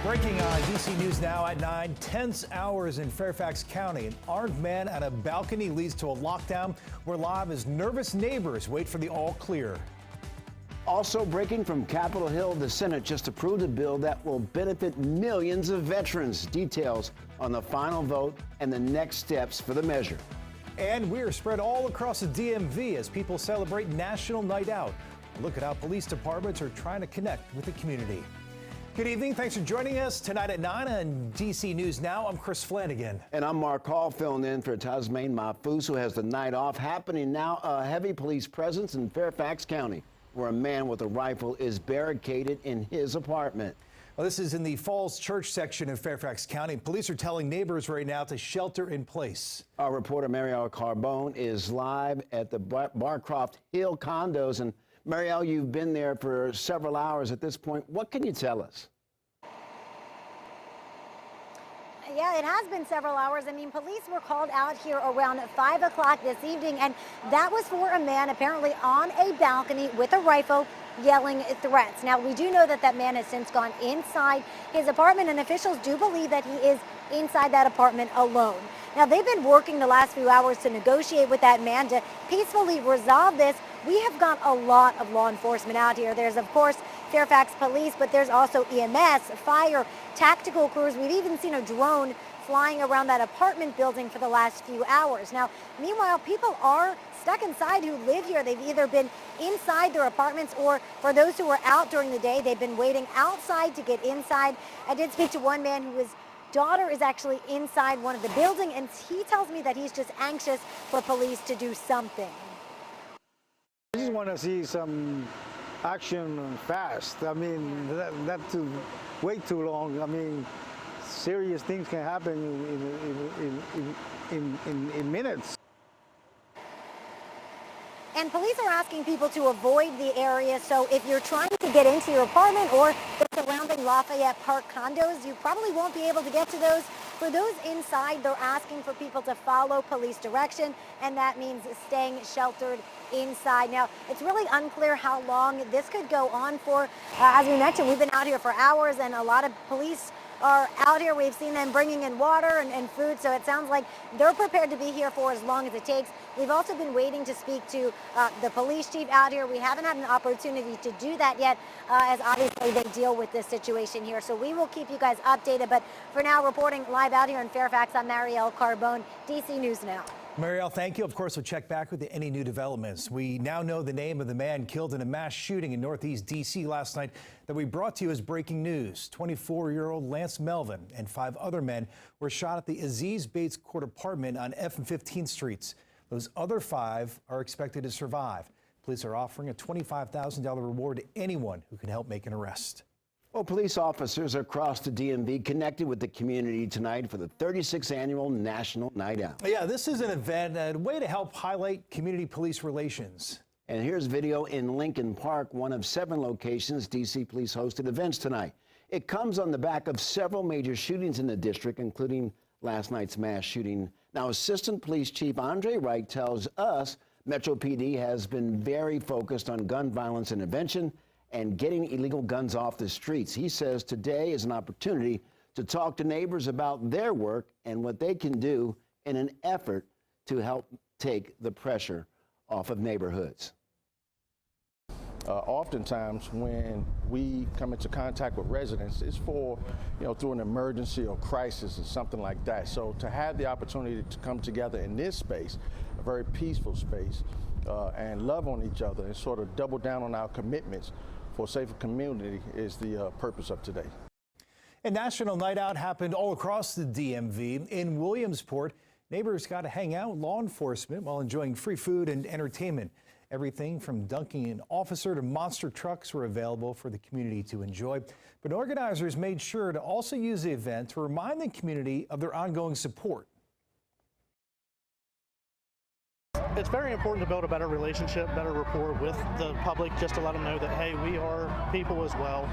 Breaking on DC News Now at 9, tense hours in Fairfax County. An armed man at a balcony leads to a lockdown. We're live as nervous neighbors wait for the all clear. Also breaking from Capitol Hill, the Senate just approved a bill that will benefit millions of veterans. Details on the final vote and the next steps for the measure. And we're spread all across the DMV as people celebrate National Night Out. Look at how police departments are trying to connect with the community. Good evening. Thanks for joining us tonight at 9 on DC News Now. I'm Chris Flanagan. And I'm Mark Hall, filling in for Tasmain Mahfouz, who has the night off. Happening now, a heavy police presence in Fairfax County, where a man with a rifle is barricaded in his apartment. Well, this is in the Falls Church section of Fairfax County. Police are telling neighbors right now to shelter in place. Our reporter Marielle Carbone is live at the Barcroft Hill condos. And Marielle, you've been there for several hours at this point. What can you tell us? Yeah, it has been several hours. I mean, police were called out here around 5 o'clock this evening, and that was for a man apparently on a balcony with a rifle yelling threats. Now, we do know that that man has since gone inside his apartment, and officials do believe that he is inside that apartment alone. Now, they've been working the last few hours to negotiate with that man to peacefully resolve this. We have got a lot of law enforcement out here. There's, of course, Fairfax Police, but there's also EMS, fire, tactical crews. We've even seen a drone flying around that apartment building for the last few hours. Now, meanwhile, people are stuck inside who live here. They've either been inside their apartments, or for those who were out during the day, they've been waiting outside to get inside. I did speak to one man whose daughter is actually inside one of the buildings, and he tells me that he's just anxious for police to do something. I just want to see some action fast. I mean, not to wait too long. I mean, serious things can happen in minutes. And police are asking people to avoid the area, so if you're trying to get into your apartment or the surrounding Lafayette Park condos, you probably won't be able to get to those. For those inside, they're asking for people to follow police direction, and that means staying sheltered inside. Now, it's really unclear how long this could go on for. As we mentioned, we've been out here for hours, and a lot of police are out here. We've seen them bringing in water and food, so it sounds like they're prepared to be here for as long as it takes. We've also been waiting to speak to the police chief out here. We haven't had an opportunity to do that yet, as obviously they deal with this situation here. So we will keep you guys updated. But for now, reporting live out here in Fairfax, I'm Marielle Carbone, DC News Now. Marielle, thank you. Of course, we'll check back with any new developments. We now know the name of the man killed in a mass shooting in Northeast D.C. last night that we brought to you as breaking news. 24-year-old Lance Melvin and 5 other men were shot at the Aziz Bates Court apartment on F and 15th Streets. Those other 5 are expected to survive. Police are offering a $25,000 reward to anyone who can help make an arrest. Well, police officers across the DMV connected with the community tonight for the 36th annual National Night Out. Yeah, this is an event, a way to help highlight community police relations. And here's video in Lincoln Park, one of 7 locations DC police hosted events tonight. It comes on the back of several major shootings in the district, including last night's mass shooting. Now, Assistant Police Chief Andre Wright tells us Metro PD has been very focused on gun violence intervention and getting illegal guns off the streets. He says today is an opportunity to talk to neighbors about their work and what they can do in an effort to help take the pressure off of neighborhoods. Oftentimes when we come into contact with residents, it's for, through an emergency or crisis or something like that. So to have the opportunity to come together in this space, a very peaceful space, and love on each other and sort of double down on our commitments for a safer community is the purpose of today. A National Night Out happened all across the DMV. In Williamsport, neighbors got to hang out with law enforcement while enjoying free food and entertainment. Everything from dunking an officer to monster trucks were available for the community to enjoy. But organizers made sure to also use the event to remind the community of their ongoing support. It's very important to build a better relationship, better rapport with the public, just to let them know that, hey, we are people as well.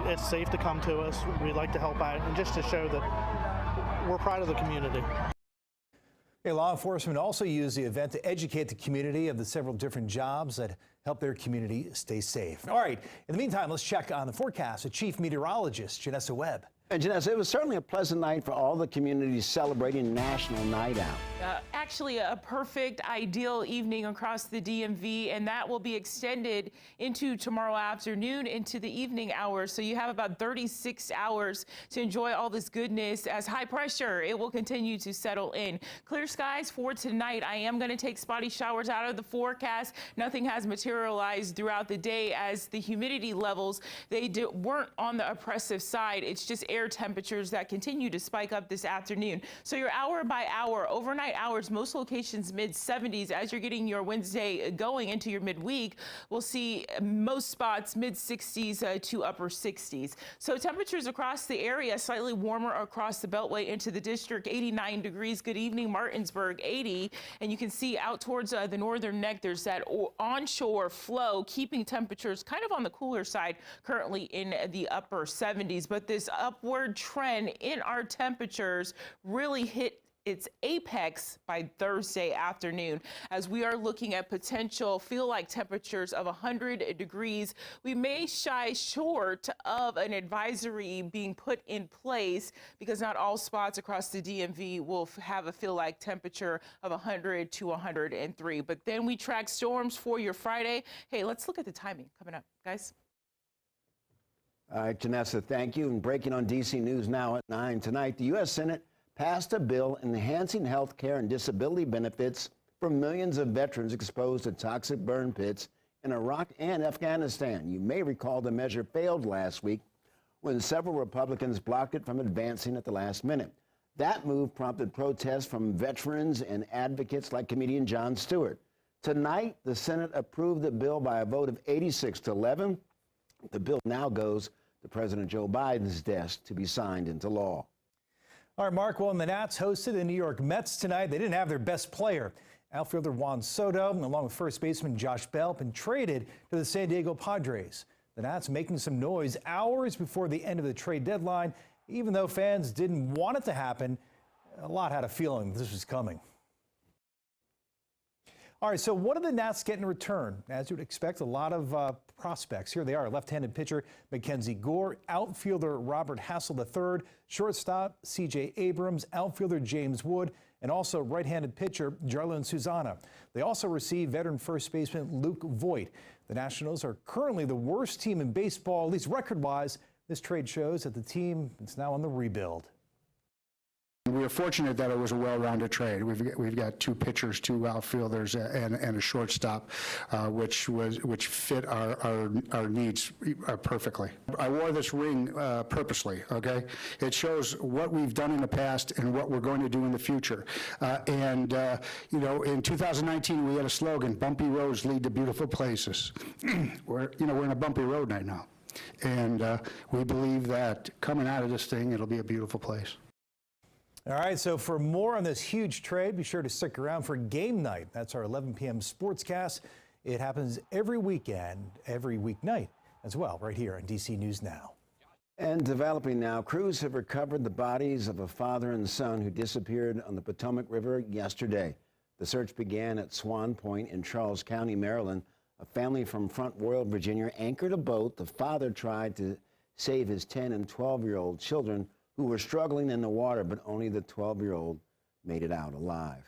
It's safe to come to us. We'd like to help out, and just to show that we're proud of the community. Hey, law enforcement also used the event to educate the community of the several different jobs that help their community stay safe. All right, in the meantime, let's check on the forecast with Chief Meteorologist Janessa Webb. And Janessa, it was certainly a pleasant night for all the communities celebrating National Night Out. Actually, a perfect, ideal evening across the DMV, and that will be extended into tomorrow afternoon into the evening hours. So you have about 36 hours to enjoy all this goodness. As high pressure, it will continue to settle in. Clear skies for tonight. I am going to take spotty showers out of the forecast. Nothing has materialized throughout the day as the humidity levels, weren't on the oppressive side. It's just air temperatures that continue to spike up this afternoon. So your hour by hour, overnight hours, most locations mid-70s. As you're getting your Wednesday going into your midweek, we'll see most spots mid-60s to upper 60s. So temperatures across the area slightly warmer across the Beltway into the district, 89 degrees. Good evening, Martinsburg, 80. And you can see out towards the northern neck, there's that onshore flow keeping temperatures kind of on the cooler side currently in the upper 70s. But this upward trend in our temperatures really hit its apex by Thursday afternoon, as we are looking at potential feel-like temperatures of 100 degrees. We may shy short of an advisory being put in place because not all spots across the DMV will have a feel-like temperature of 100 to 103. But then we track storms for your Friday. Hey, let's look at the timing coming up, guys. All right, Janessa, thank you. And breaking on DC News now at 9 tonight, the U.S. Senate passed a bill enhancing health care and disability benefits for millions of veterans exposed to toxic burn pits in Iraq and Afghanistan. You may recall the measure failed last week when several Republicans blocked it from advancing at the last minute. That move prompted protests from veterans and advocates like comedian Jon Stewart. Tonight, the Senate approved the bill by a vote of 86-11. The bill now goes to President Joe Biden's desk to be signed into law. All right, Mark, well, the Nats hosted the New York Mets tonight. They didn't have their best player. Outfielder Juan Soto, along with first baseman Josh Bell, been traded to the San Diego Padres. The Nats making some noise hours before the end of the trade deadline. Even though fans didn't want it to happen, a lot had a feeling this was coming. All right, so what do the Nats get in return? As you would expect, a lot of prospects. Here they are: left-handed pitcher Mackenzie Gore, outfielder Robert Hassel III, shortstop C.J. Abrams, outfielder James Wood, and also right-handed pitcher Jarlin Susana. They also received veteran first baseman Luke Voigt. The Nationals are currently the worst team in baseball, at least record-wise. This trade shows that the team is now on the rebuild. We are fortunate that it was a well-rounded trade. We've got two pitchers, two outfielders, and a shortstop, which fit our needs perfectly. I wore this ring purposely. Okay, it shows what we've done in the past and what we're going to do in the future. You know, in 2019 we had a slogan: "Bumpy roads lead to beautiful places." we're in a bumpy road right now, and we believe that coming out of this thing, it'll be a beautiful place. All right, so for more on this huge trade, be sure to stick around for Game Night. That's our 11 p.m. sportscast. It happens every weekend, every weeknight as well, right here on DC News Now. And developing now, crews have recovered the bodies of a father and son who disappeared on the Potomac River yesterday. The search began at Swan Point in Charles County, Maryland. A family from Front Royal, Virginia, anchored a boat. The father tried to save his 10 and 12-year-old children who were struggling in the water, but only the 12-year-old made it out alive.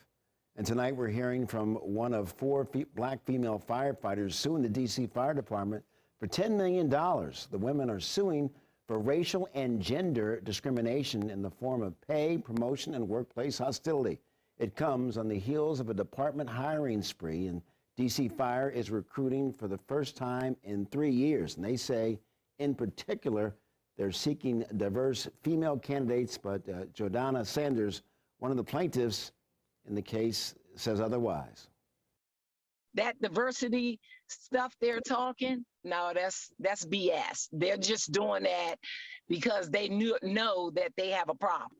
And tonight we're hearing from one of four black female firefighters suing the D.C. Fire Department for $10 million. The women are suing for racial and gender discrimination in the form of pay, promotion, and workplace hostility. It comes on the heels of a department hiring spree, and D.C. Fire is recruiting for the first time in 3 years. And they say, in particular, they're seeking diverse female candidates, but Jordana Sanders, one of the plaintiffs in the case, says otherwise. That diversity stuff they're talking, no, that's BS. They're just doing that because they know that they have a problem.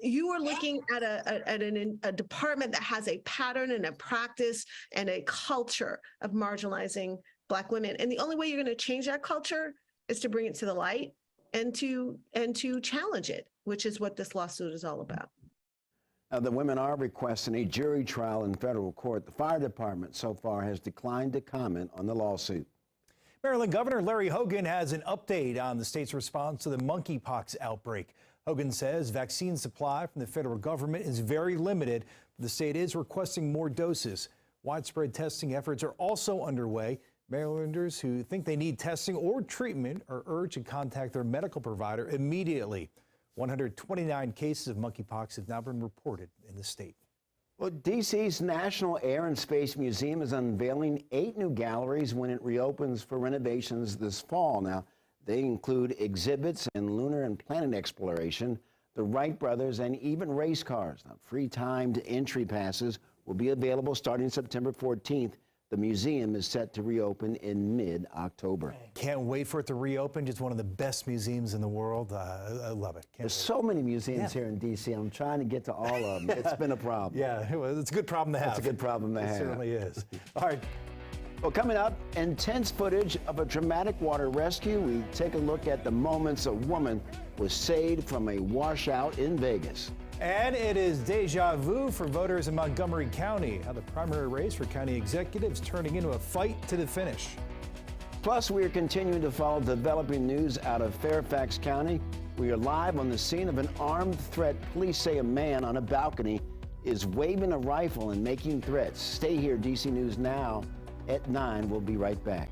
You are looking at a department that has a pattern and a practice and a culture of marginalizing Black women. And the only way you're going to change that culture is to bring it to the light and to challenge it, which is what this lawsuit is all about. The women are requesting a jury trial in federal court. The fire department so far has declined to comment on the lawsuit. Maryland Governor Larry Hogan has an update on the state's response to the monkeypox outbreak. Hogan says vaccine supply from the federal government is very limited, but the state is requesting more doses. Widespread testing efforts are also underway. Marylanders who think they need testing or treatment are urged to contact their medical provider immediately. 129 cases of monkeypox have now been reported in the state. Well, D.C.'s National Air and Space Museum is unveiling 8 new galleries when it reopens for renovations this fall. Now, they include exhibits in lunar and planet exploration, the Wright brothers, and even race cars. Now, free timed entry passes will be available starting September 14th. The museum is set to reopen in mid-October. Can't wait for it to reopen. Just one of the best museums in the world. I love it. There's so many museums here in D.C. I'm trying to get to all of them. It's been a problem. Yeah, well, it's a good problem to have. It's a good problem to have. It certainly is. All right. Well, coming up, intense footage of a dramatic water rescue. We take a look at the moments a woman was saved from a washout in Vegas. And it is deja vu for voters in Montgomery County. How the primary race for county executives turning into a fight to the finish. Plus, we are continuing to follow developing news out of Fairfax County. We are live on the scene of an armed threat. Police say a man on a balcony is waving a rifle and making threats. Stay here, DC News Now at 9. We'll be right back.